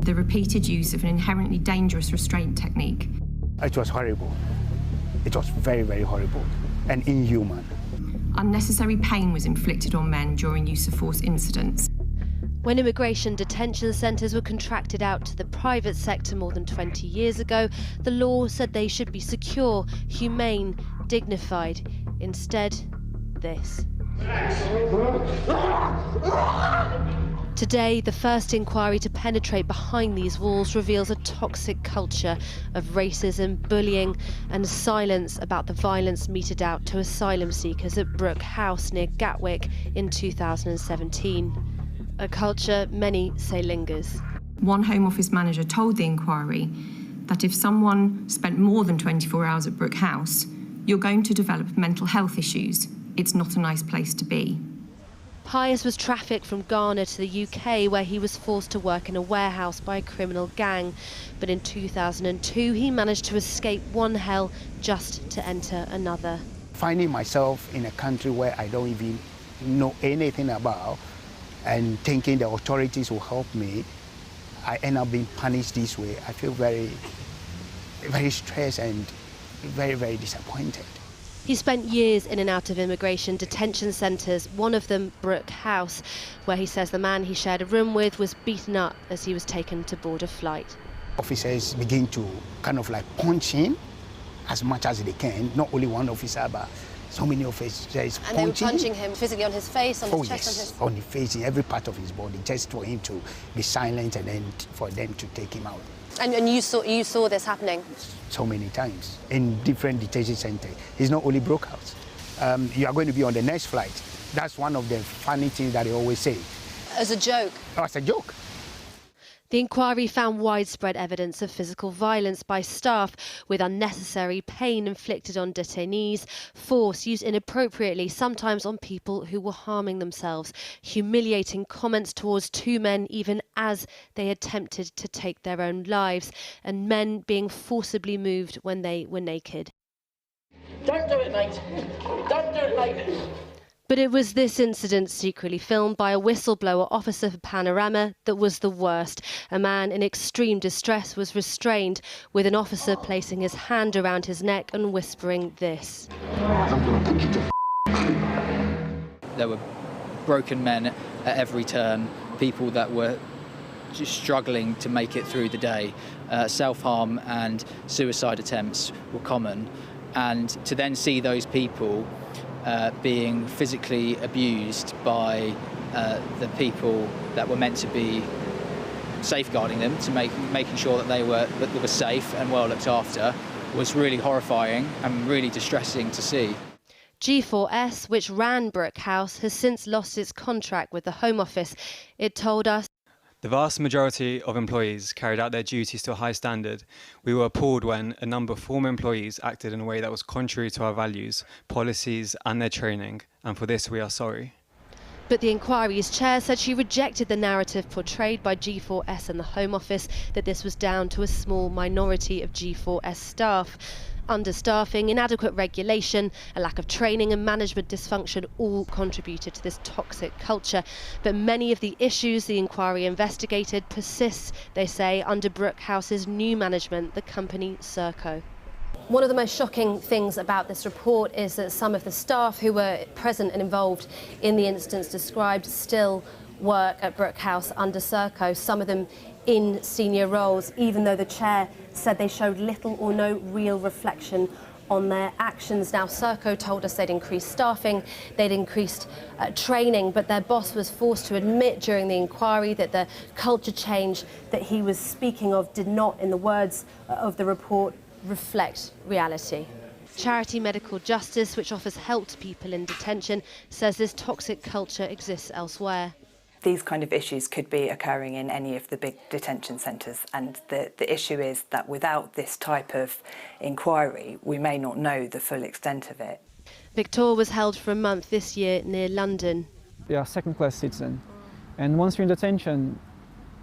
the repeated use of an inherently dangerous restraint technique. It was horrible. It was very, very horrible and inhuman. Unnecessary pain was inflicted on men during use of force incidents. When immigration detention centres were contracted out to the private sector more than 20 years ago, the law said they should be secure, humane, dignified. Instead, this. Today, the first inquiry to penetrate behind these walls reveals a toxic culture of racism, bullying and silence about the violence meted out to asylum seekers at Brooke House near Gatwick in 2017. A culture many say lingers. One Home Office manager told the inquiry that if someone spent more than 24 hours at Brooke House, you're going to develop mental health issues. It's not a nice place to be. Pius was trafficked from Ghana to the UK, where he was forced to work in a warehouse by a criminal gang. But in 2002, he managed to escape one hell just to enter another. Finding myself in a country where I don't even know anything about and thinking the authorities will help me, I end up being punished this way. I feel very, very stressed and very, very disappointed. He spent years in and out of immigration detention centres, one of them Brooke House, where he says the man he shared a room with was beaten up as he was taken to board a flight. Officers begin to kind of like punch in as much as they can, not only one officer, but so many officers punching. And they were punching him physically on his face, on his chest, yes, on his face, in every part of his body, just for him to be silent and then for them to take him out. And you saw this happening? So many times in different detention centres. It's not only Brooke House. You are going to be on the next flight. That's one of the funny things that they always say. As a joke? Oh, as a joke. The inquiry found widespread evidence of physical violence by staff, with unnecessary pain inflicted on detainees, force used inappropriately, sometimes on people who were harming themselves, humiliating comments towards two men even as they attempted to take their own lives, and men being forcibly moved when they were naked. Don't do it, mate. Don't do it, mate. But it was this incident, secretly filmed by a whistleblower officer for Panorama, that was the worst. A man in extreme distress was restrained, with an officer placing his hand around his neck and whispering this. There were broken men at every turn, people that were just struggling to make it through the day. Self-harm and suicide attempts were common. And to then see those people being physically abused by the people that were meant to be safeguarding them, to making sure that they were safe and well looked after, was really horrifying and really distressing to see. G4S, which ran Brooke House, has since lost its contract with the Home Office. It told us, the vast majority of employees carried out their duties to a high standard. We were appalled when a number of former employees acted in a way that was contrary to our values, policies and their training, and for this we are sorry. But the inquiry's chair said she rejected the narrative portrayed by G4S and the Home Office that this was down to a small minority of G4S staff. Understaffing, inadequate regulation, a lack of training and management dysfunction all contributed to this toxic culture. But many of the issues the inquiry investigated persist, they say, under Brooke House's new management, the company Serco. One of the most shocking things about this report is that some of the staff who were present and involved in the instance described still work at Brooke House under Serco, some of them in senior roles, even though the chair said they showed little or no real reflection on their actions. Now, Serco told us they'd increased staffing, they'd increased training, but their boss was forced to admit during the inquiry that the culture change that he was speaking of did not, in the words of the report, reflect reality. Charity Medical Justice, which offers help to people in detention, says this toxic culture exists elsewhere. These kind of issues could be occurring in any of the big detention centres, and the issue is that without this type of inquiry, we may not know the full extent of it. Victor was held for a month this year near London. They are second-class citizens, and once you're in detention,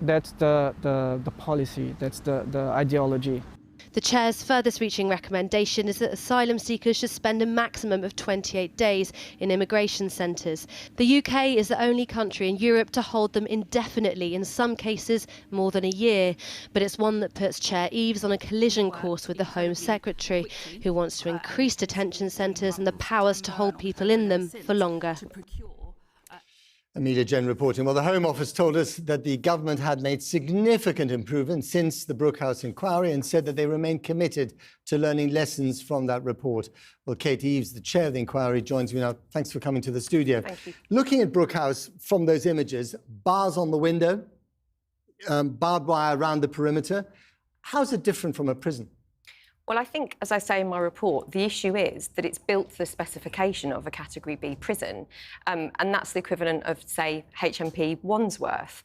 that's the policy, that's the ideology. The Chair's furthest reaching recommendation is that asylum seekers should spend a maximum of 28 days in immigration centres. The UK is the only country in Europe to hold them indefinitely, in some cases more than a year. But it's one that puts Chair Eaves on a collision course with the Home Secretary, who wants to increase detention centres and the powers to hold people in them for longer. Amelia Jen reporting. Well, the Home Office told us that the government had made significant improvements since the Brooke House inquiry and said that they remain committed to learning lessons from that report. Well, Kate Eaves, the chair of the inquiry, joins me now. Thanks for coming to the studio. Thank you. Looking at Brooke House from those images, bars on the window, barbed wire around the perimeter. How's it different from a prison? Well, I think, as I say in my report, the issue is that it's built to the specification of a Category B prison, and that's the equivalent of, say, HMP Wandsworth.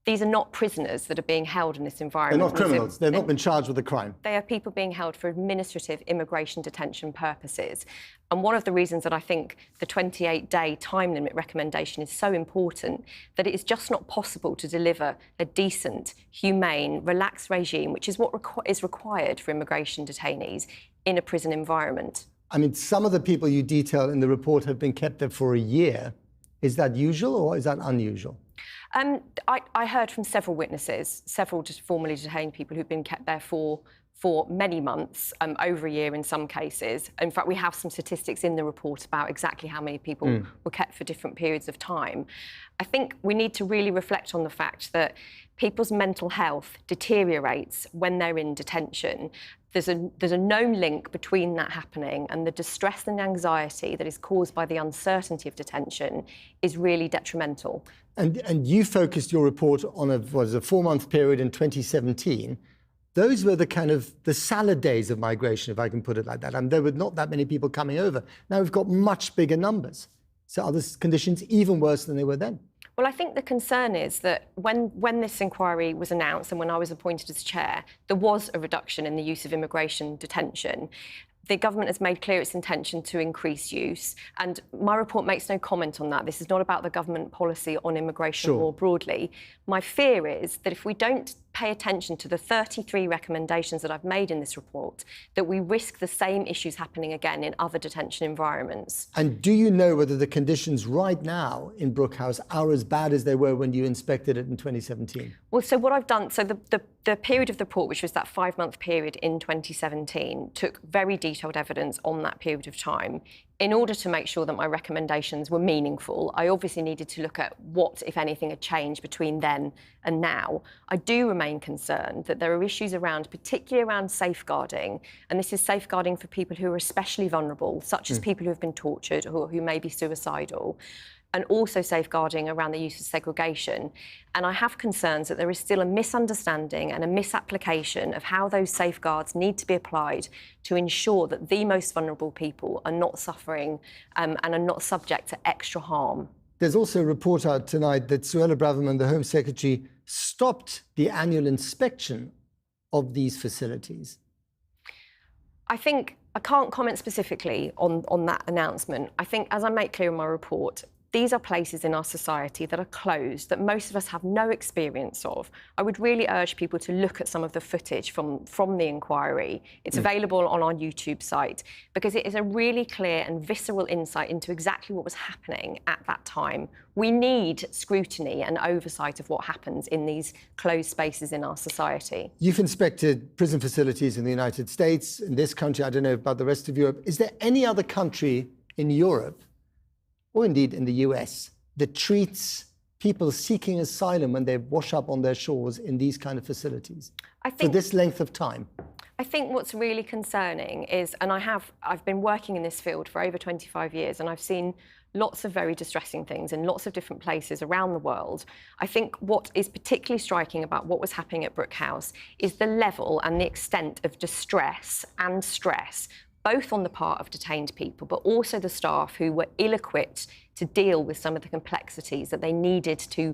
These are not prisoners that are being held in this environment. They're not criminals. They've not been charged with a crime. They are people being held for administrative immigration detention purposes. And one of the reasons that I think the 28-day time limit recommendation is so important, that it is just not possible to deliver a decent, humane, relaxed regime, which is what is required for immigration detainees in a prison environment. I mean, some of the people you detail in the report have been kept there for a year. Is that usual or is that unusual? I heard from several witnesses, several just formerly detained people who've been kept there for many months, over a year in some cases. In fact, we have some statistics in the report about exactly how many people were kept for different periods of time. I think we need to really reflect on the fact that people's mental health deteriorates when they're in detention. There's a known link between that happening and the distress and anxiety that is caused by the uncertainty of detention is really detrimental. And you focused your report on a 4-month period in 2017. Those were the salad days of migration, if I can put it like that. And there were not that many people coming over. Now we've got much bigger numbers. So are the conditions even worse than they were then? Well, I think the concern is that when this inquiry was announced and when I was appointed as chair, there was a reduction in the use of immigration detention. The government has made clear its intention to increase use, and my report makes no comment on that. This is not about the government policy on immigration more broadly. My fear is that if we don't pay attention to the 33 recommendations that I've made in this report, that we risk the same issues happening again in other detention environments. And do you know whether the conditions right now in Brooke House are as bad as they were when you inspected it in 2017? Well, so what I've done, so the period of the report, which was that 5-month period in 2017, took very detailed evidence on that period of time. In order to make sure that my recommendations were meaningful, I obviously needed to look at what, if anything, had changed between then and now. I do remain concerned that there are issues around, particularly around safeguarding, and this is safeguarding for people who are especially vulnerable, such as people who have been tortured or who may be suicidal, and also safeguarding around the use of segregation. And I have concerns that there is still a misunderstanding and a misapplication of how those safeguards need to be applied to ensure that the most vulnerable people are not suffering and are not subject to extra harm. There's also a report out tonight that Suella Braverman, the Home Secretary, stopped the annual inspection of these facilities. I think I can't comment specifically on that announcement. I think, as I make clear in my report, these are places in our society that are closed, that most of us have no experience of. I would really urge people to look at some of the footage from the inquiry. It's available on our YouTube site, because it is a really clear and visceral insight into exactly what was happening at that time. We need scrutiny and oversight of what happens in these closed spaces in our society. You've inspected prison facilities in the United States, in this country, I don't know about the rest of Europe. Is there any other country in Europe, or indeed in the US, that treats people seeking asylum when they wash up on their shores in these kind of facilities for this length of time? I think what's really concerning is, and I've been working in this field for over 25 years, and I've seen lots of very distressing things in lots of different places around the world. I think what is particularly striking about what was happening at Brooke House is the level and the extent of distress and stress, both on the part of detained people, but also the staff who were ill-equipped to deal with some of the complexities that they needed to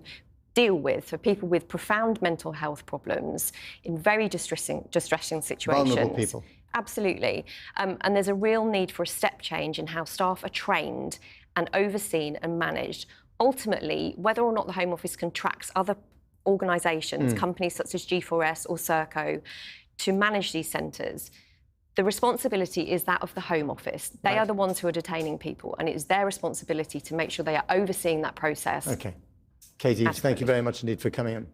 deal with for people with profound mental health problems in very distressing situations. Vulnerable people. Absolutely. And there's a real need for a step change in how staff are trained and overseen and managed. Ultimately, whether or not the Home Office contracts other organisations, companies such as G4S or Serco, to manage these centres, the responsibility is that of the Home Office. They are the ones who are detaining people, and it is their responsibility to make sure they are overseeing that process. Okay. Katie, thank you very much indeed for coming in.